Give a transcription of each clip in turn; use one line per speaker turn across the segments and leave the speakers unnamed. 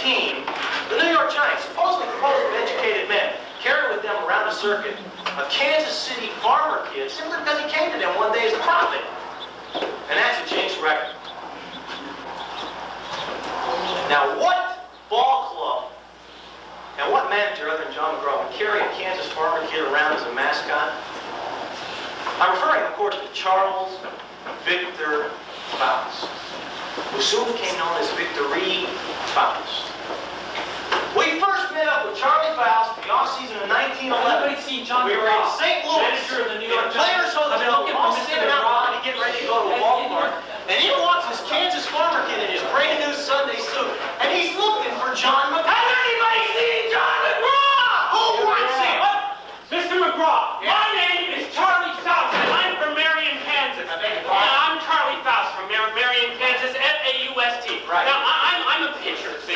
team, the New York Giants, supposedly composed of educated men, carried with them around a circuit a Kansas City farmer kid simply because he came to them one day as a prophet. And that's a jinx record. Now, what ball club and what manager other than John McGraw would carry a Kansas farmer kid around as a mascot? I'm referring, of course, to Charles Victor Faust, who soon became known as Victory Faust. We first met up with Charlie Faust in the off-season of 1911.
Everybody seen Jon
We were in St. Louis,
manager of the New York
Players Hotel, all standing out to get ready to go to a ballpark. And in walks this Kansas farmer kid in his brand new Sunday suit, and he's looking for Jon McGraw. Has anybody seen Jon McGraw? Who wants him?
Mr. McGraw, my name is Charlie Faust, and I'm from Marion, Kansas. I'm Charlie Faust from Marion, Kansas, F-A-U-S-T.
Right.
Now, I'm a pitcher, see?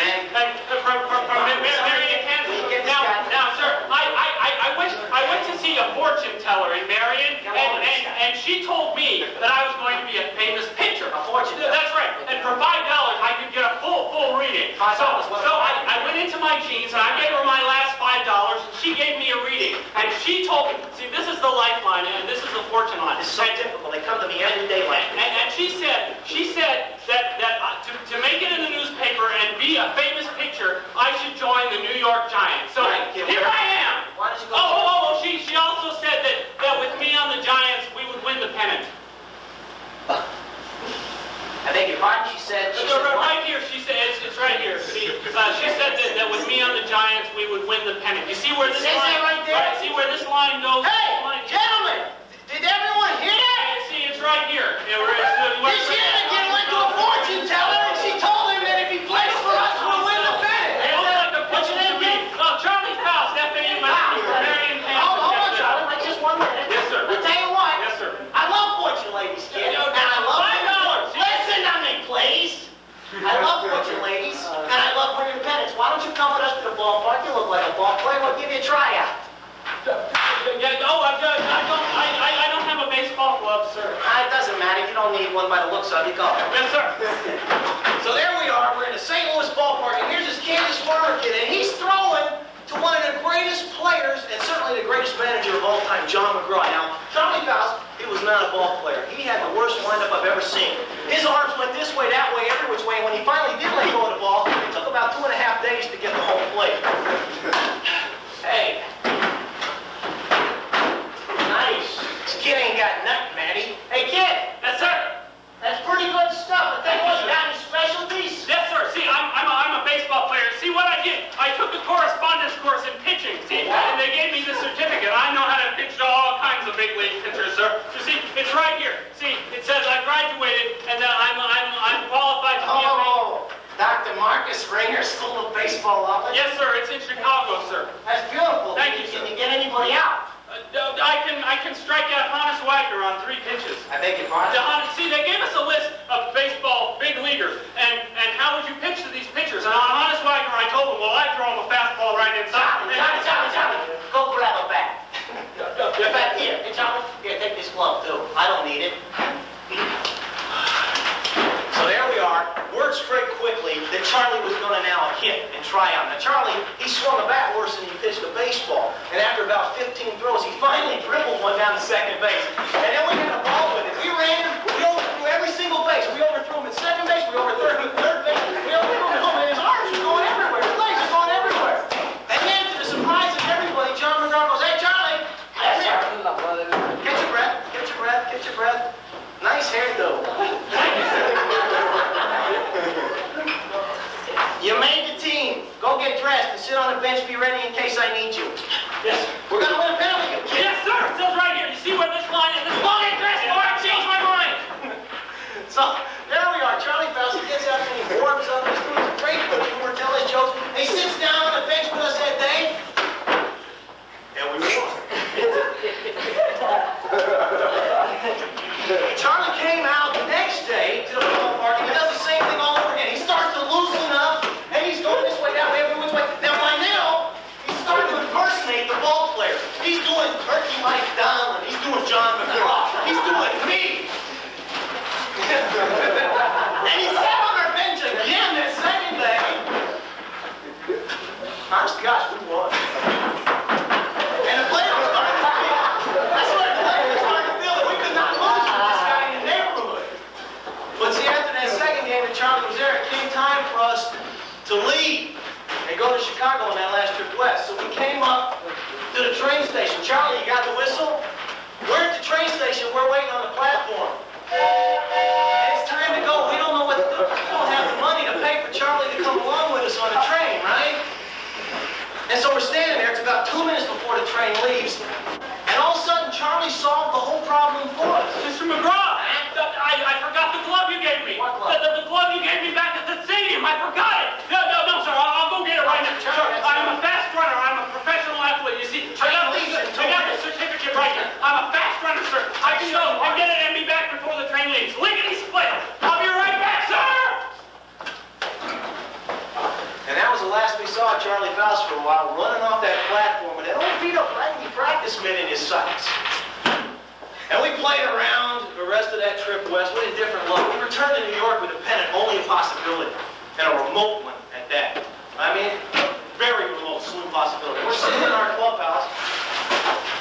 From Marion, Kansas. Now, sir, I went to see a fortune teller in Marion, and she told me that I was going to be a famous pitcher.
A fortune teller?
That's right. And for $5, I could get a full reading. So I went into my jeans, and I gave her my last $5, and she gave me a reading. And she told me, see, this is the lifeline, and this is the fortune line.
It's so typical. They come to me every day like this.
And she said that to make it in the newspaper and be a famous pitcher, I should join the New York Giants. So here I am.
Why don't you go?
She also said that with me on the Giants, we would win the pennant.
I beg your pardon. She said
right here. She said it's right here. See, she said that with me on the Giants, we would win the pennant. You see where this line?
That right there?
Right, see where this line goes?
Hey, gentlemen, did everyone hear that?
See, it's right here.
This kid went to a fortune teller, and she told him that if he plays for us, we'll win the pennant. What's your name again?
Charlie Faust, F-A-U-S-T, Marion, Kansas.
Hold on, Charlie. Wait just 1 minute.
Yes, sir.
I'll tell you what.
Yes, sir.
I love fortune ladies, kid. And I love
$5.
Listen to me, please. I love fortune ladies, and I love winning pennants. Why don't you come with us to the ballpark? You look like a ball player. We'll give you a tryout.
I don't have a baseball glove, sir.
It doesn't matter. If you don't need one by the looks of you, go.
Yes, sir.
So there we are. We're in the St. Louis ballpark, and here's this Kansas farmer kid, and he's throwing to one of the greatest players and certainly the greatest manager of all time, Jon McGraw. Now, Charlie Faust, he was not a ball player. He had the worst windup I've ever seen. His arms went this way, that way, every which way, and when he finally did let go of the ball, it took about 2.5 days to get the home plate. Hey. Nice. This kid ain't got nothing, Matty. Hey, kid.
Yes, sir.
That's pretty good stuff. But tell you what, you got any specialties?
Yes, sir. See, I'm a baseball player. See what I did? I took a correspondence course in pitching, see? And they gave me the certificate. I know how to pitch to all kinds of big league pitchers, sir. So see, it's right here. See, it says I graduated and that I'm qualified to be a baseball.
Dr. Marcus Ringer, School of Baseball Office?
Yes, sir. It's in Chicago, sir.
That's beautiful.
Thank you, sir.
Can you get anybody out?
I can strike out Hannes Wagner on 3 pitches.
I beg your pardon?
See, they gave us a list of baseball big leaguers, and how would you pitch to these pitchers? And on Hannes Wagner, I told them, well, I throw him a fastball right inside.
Johnny, go grab a bat. In fact, here, Johnny, here, take this glove, too. I don't need it. So there we are. Word straight quickly that Charlie was going to now hit and try out. Now, Charlie, he swung a bat worse than he pitched a baseball. And after about 15 throws, he finally dribbled one down to second base. And then we had a ball with it. We ran him. We overthrew every single base. We overthrew him at second base. We overthrew him at third base. We overthrew him at home. And his arms were going everywhere. His legs were going everywhere. And then, to the surprise of everybody, Jon McGraw goes, hey, Charlie. Yes, sir. Catch your breath. Catch your breath. Catch your breath. Nice hair, though. You made the team. Go get dressed and sit on the bench. Be ready in case I need you.
Yes.
We're going to win a penalty.
Yes, sir. It says right here. You see where this line is?
Go get dressed, or I change my mind. So there we are. Charlie Faust gets out and he warms up. He's doing some great humor, tell his jokes. He sits down on the bench with us that day. And we won. Charlie came out the next day to the ballpark and he does the same thing all over again. He starts to loosen up and he's going this way, that way, every which way. Now by now, he's starting to impersonate the ball player. He's doing Turkey Mike Donlin. He's doing Jon McGraw. He's doing me. And he sat on our bench again that second day. Chicago on that last trip west. So we came up to the train station. Charlie, you got the whistle? We're at the train station. We're waiting on the platform. And it's time to go. We don't know what to do. We don't have the money to pay for Charlie to come along with us on the train, right? And so we're standing there. It's about 2 minutes before the train leaves. And all of a sudden, Charlie solved the whole problem for us.
Mr. McGraw, I forgot the glove you gave me.
What glove?
The glove you gave me back at the stadium. I forgot it. No, sir. I'll go get it right now.
Charlie,
I'm a fast runner. I'm a professional athlete. You see, I got the certificate right here. I'm a fast runner, sir. I can go and get it and be back before the train leaves. Lickety split. I'll be right back, sir.
And that was the last we saw of Charlie Faust for a while, running off that platform with that old beat-up rugby practice mitt in his sights. And we played around the rest of that trip west with a different look. We returned to New York with a pennant, only a possibility, and a remote one at that. I mean, a very remote, slim possibility. We're sitting in our clubhouse,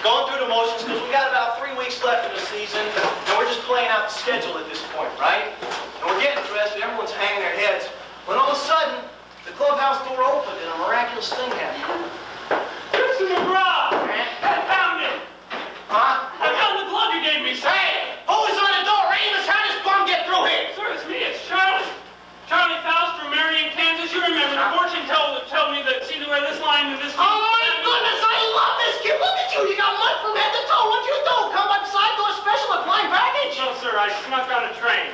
going through the motions, because we got about 3 weeks left in the season, and we're just playing out the schedule at this point, right? And we're getting dressed, and everyone's hanging their heads, when all of a sudden, the clubhouse door opened, and a miraculous thing happened.
Mr. McGraw, I found it.
Huh?
I found the glove you gave me, sir.
Hey! Who was on the door? Amos, how does bum get through here?
Sir, it's me. It's Charlie. Charlie Faust from Marion, Kansas. You remember the fortune teller told me that, see where this line and this...
Oh my goodness, I love this kid. Look at you. You got mud from head to toe. What'd you do? Come upside to a special applying package?
No, sir. I snuck on a train.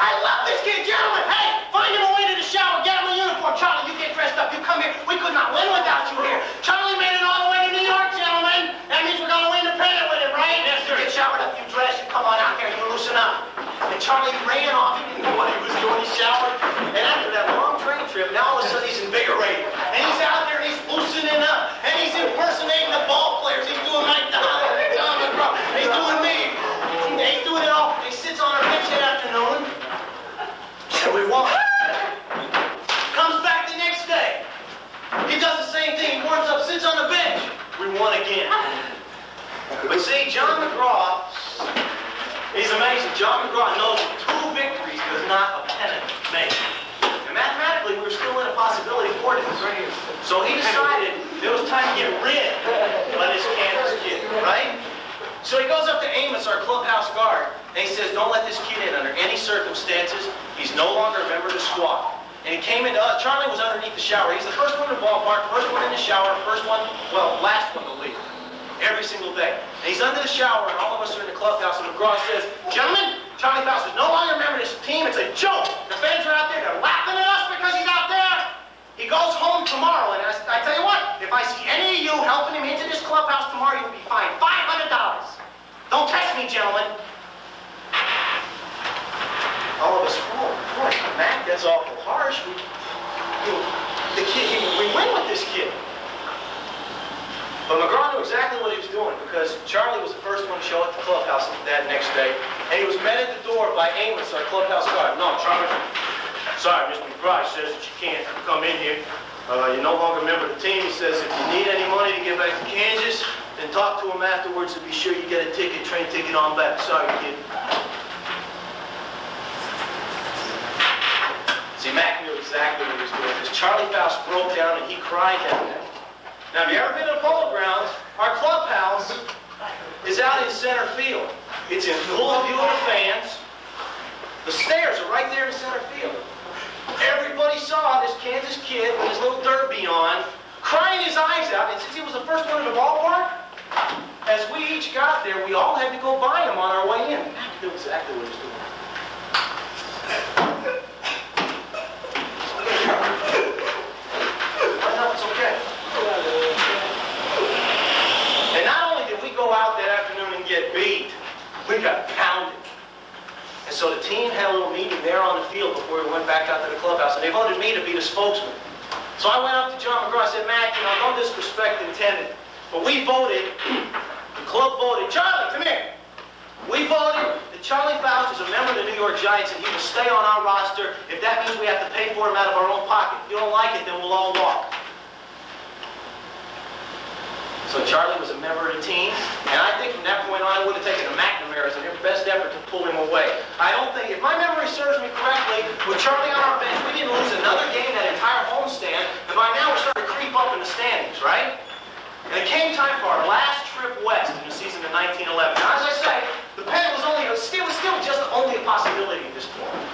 I love this kid, gentlemen. Hey, find him a way to the shower. Get him a uniform. Charlie, you get dressed up. You come here. We could not win without you here. Charlie made it all the way to New York, gentlemen. That means we're going to win the pennant with him, right?
Yes, sir.
You get showered up, you dress, you come on out here, you loosen up. And Charlie ran off. He didn't know what he was doing. He showered. And after that long train trip, now all of a sudden he's invigorated. And he's out there and he's loosening up. And he's impersonating the ball players. He's doing Mike Donald. He's doing me. He's doing it all. He sits on our bench that afternoon. And we won. Comes back the next day. He does the same thing. He warms up, sits on the bench. We won again. But see, Jon McGraw, he's amazing. Jon McGraw knows 2 victories does not a pennant make. And mathematically, we were still in a possibility for it. So he decided it was time to get rid of this Kansas kid, right? So he goes up to Amos, our clubhouse guard, and he says, don't let this kid in under any circumstances. He's no longer a member of the squad. And he came into us. Charlie was underneath the shower. He's the first one in the ballpark, first one in the shower, first one, well, last one to leave. Every single day. And he's under the shower, and all of us are in the clubhouse, and McGraw says, gentlemen, Charlie Faust is no longer a member of this team. It's a joke. The fans are out there. They're laughing at us because he's out there. He goes home tomorrow, and I tell you what, if I see any of you helping him into this clubhouse tomorrow, you'll be fined $500. Don't test me, gentlemen. All of us, oh, boy, Matt, that's awful harsh. We win with this kid. But McGraw knew exactly what he was doing because Charlie was the first one to show up at the clubhouse that next day. And he was met at the door by Amos, our clubhouse guard. No, Charlie, sorry, Mr. McGraw says that you can't come in here. You're no longer a member of the team. He says if you need any money to get back to Kansas, then talk to him afterwards to be sure you get a ticket, train ticket on back. Sorry, kid. See, Mac knew exactly what he was doing because Charlie Faust broke down and he cried that night. Now, have you ever been to the Polo Grounds? Our clubhouse is out in center field. It's in full view of the fans. The stairs are right there in center field. Everybody saw this Kansas kid with his little derby on, crying his eyes out, and since he was the first one in the ballpark, as we each got there, we all had to go by him on our way in. Mac knew exactly what he was doing. It's okay. And not only did we go out that afternoon and get beat, we got pounded. And so the team had a little meeting there on the field before we went back out to the clubhouse, and they voted me to be the spokesman. So I went up to Jon McGraw and said, Mac, you know, no disrespect intended, but we voted, the club voted, Charlie, come here. We voted that Charlie Faust is a member of the New York Giants and he will stay on our roster if that means we have to pay for him out of our own pocket. If you don't like it, then we'll all walk. So Charlie was a member of the team, and I think from that point on, I would have taken the McNamara's in their best effort to pull him away. I don't think, if my memory serves me correctly, with Charlie on our bench, we didn't lose another game that entire homestand, and by now we're time for our last trip west in the season of 1911. Now, as I say, the pennant was still just only a possibility at this point.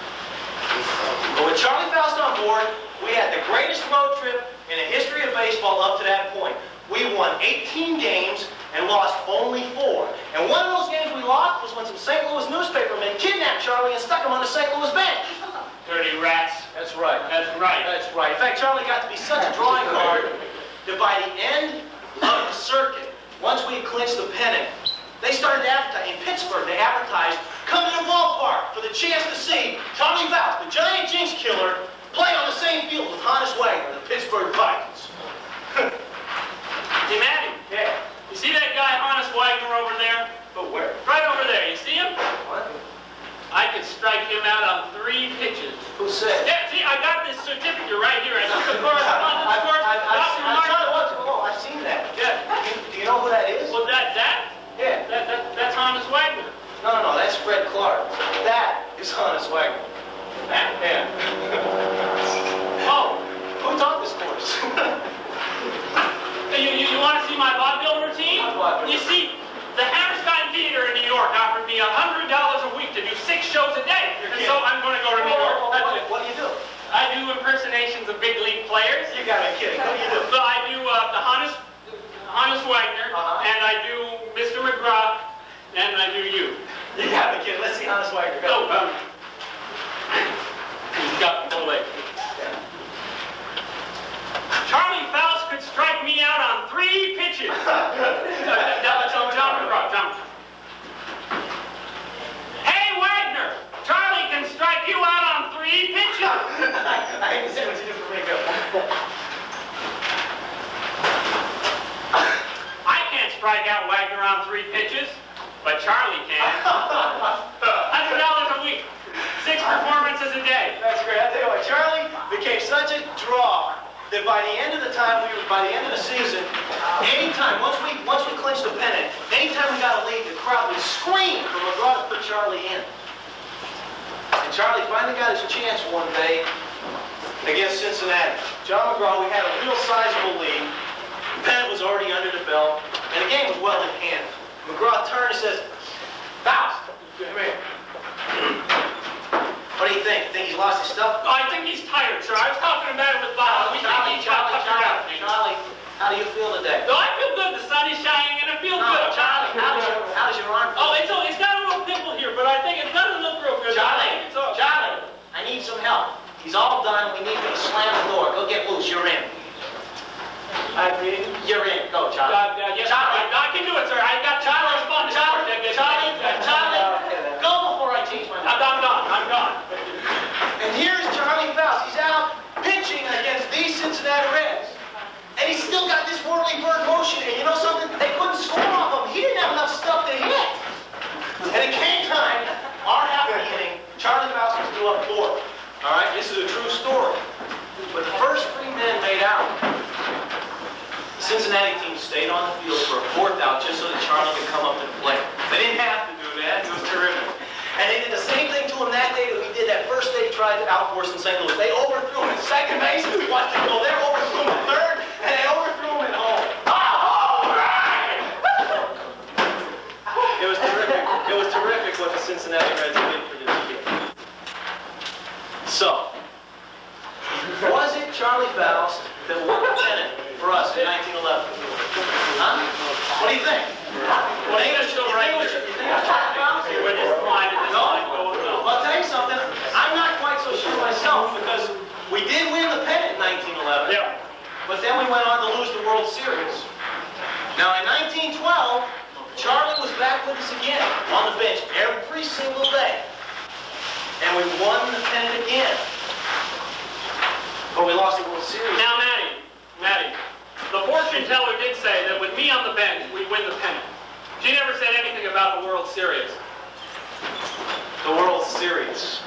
But with Charlie Faust on board, we had the greatest road trip in the history of baseball up to that point. We won 18 games and lost only 4. And one of those games we lost was when some St. Louis newspapermen kidnapped Charlie and stuck him on the St. Louis bench.
Dirty rats.
That's right.
That's right.
That's right. In fact, Charlie got to be such a drawing card that by the end of the circuit, once we clinched the pennant, they started to advertise. In Pittsburgh, they advertised, come to the ballpark for the chance to see Charlie Faust, the giant jinx killer, play on the same field with Hannes Wagner, the Pittsburgh Vikings.
Hey, Matty.
Yeah.
You see that guy, Hannes Wagner, over there?
But where?
Right over there. You see him?
What?
I could strike him out on 3 pitches.
Who said?
Yeah, see, I got this certificate right here. I took the correspondence course.
I've seen that.
Yeah.
Do you know who that is?
Well, that?
Yeah.
That's Hannes Wagner.
No, that's Fred Clark. That is Hannes Wagner.
That?
Yeah.
Oh.
Who taught this course?
Hey, you want to see my vaudeville routine?
Vaudeville.
You see, the Hammerstein Theater in New York offered me $100 a week to do 6 shows a day. And so I'm going to go to New York.
What do you do?
I do impersonations of big league players.
You gotta be kidding. What do you do?
So I do the Hannes Wagner, and I do Mr. McGraw, and I do you.
You gotta be kidding. Let's see Hannes Wagner go.
He's got the leg. Charlie Faust could strike me out on 3 pitches. John McGraw. Hey, Wagner! Charlie can strike you out on 3 pitches.
I hate to say what you do for me, go.
I can't strike out Wagner on 3 pitches, but Charlie can. $100 a week. 6 performances a day.
That's great. I tell you what, Charlie became such a draw that by the end of the season, anytime, once we clinched the pennant, anytime we got a lead, the crowd would scream for McGraw to put Charlie in. And Charlie finally got his chance one day against Cincinnati. John McGraw, we had a real sizable lead. The pennant was already under the belt, and the game was well in hand. McGraw turned and says, Faust, come here. What do you think? Think he's lost his stuff?
Oh, I think he's tired, sir. I was talking about it with Bob.
Charlie, how do you feel today?
No, I feel good. The sun is shining, and I feel good.
Charlie, how does your arm feel?
Oh, it's got a little pimple here, but I think it doesn't look real good.
Charlie, I need some help. He's all done. We need you to slam the door. Go get loose. You're in. You're in. Go, Charlie.
Yes, Charlie. I can do it, sir. I got Charlie. Charlie,
go before I change my mind.
I'm gone.
And here's Charlie Faust. He's out pitching against these Cincinnati Reds. And he's still got this whirly bird motion. And you know something? They couldn't score off him. He didn't have enough stuff to hit. And it came time, our half of the inning, Charlie Faust was due up 4. All right, this is a true story. But the first 3 men made out. The Cincinnati team stayed on the field for a 4th out just so that Charlie could come up and play. They didn't have to do that. It was terrific. And they did the same thing to him that day that we did that first day he tried to outforce in St. Louis. They overthrew him at second base. We watched him go there, overthrew him at third, and they overthrew him at home. Oh, right! It was terrific. It was terrific what the Cincinnati Reds did for this kid. So, was it Charlie Faust that won the pennant for us in 1911? Huh? What do you think?
Well, English still right here.
You think it was Charlie Faust? Well, I'll tell you something. I'm not quite so sure myself because we did win the pennant in 1911.
Yeah.
But then we went on to lose the World Series. Now, in 1912, Charlie was back with us again on the bench every single day. And we won the pennant again. But we lost the World Series.
Now, Matty, the fortune teller did say that with me on the bench, we'd win the pennant. She never said anything about the World Series.
The World Series.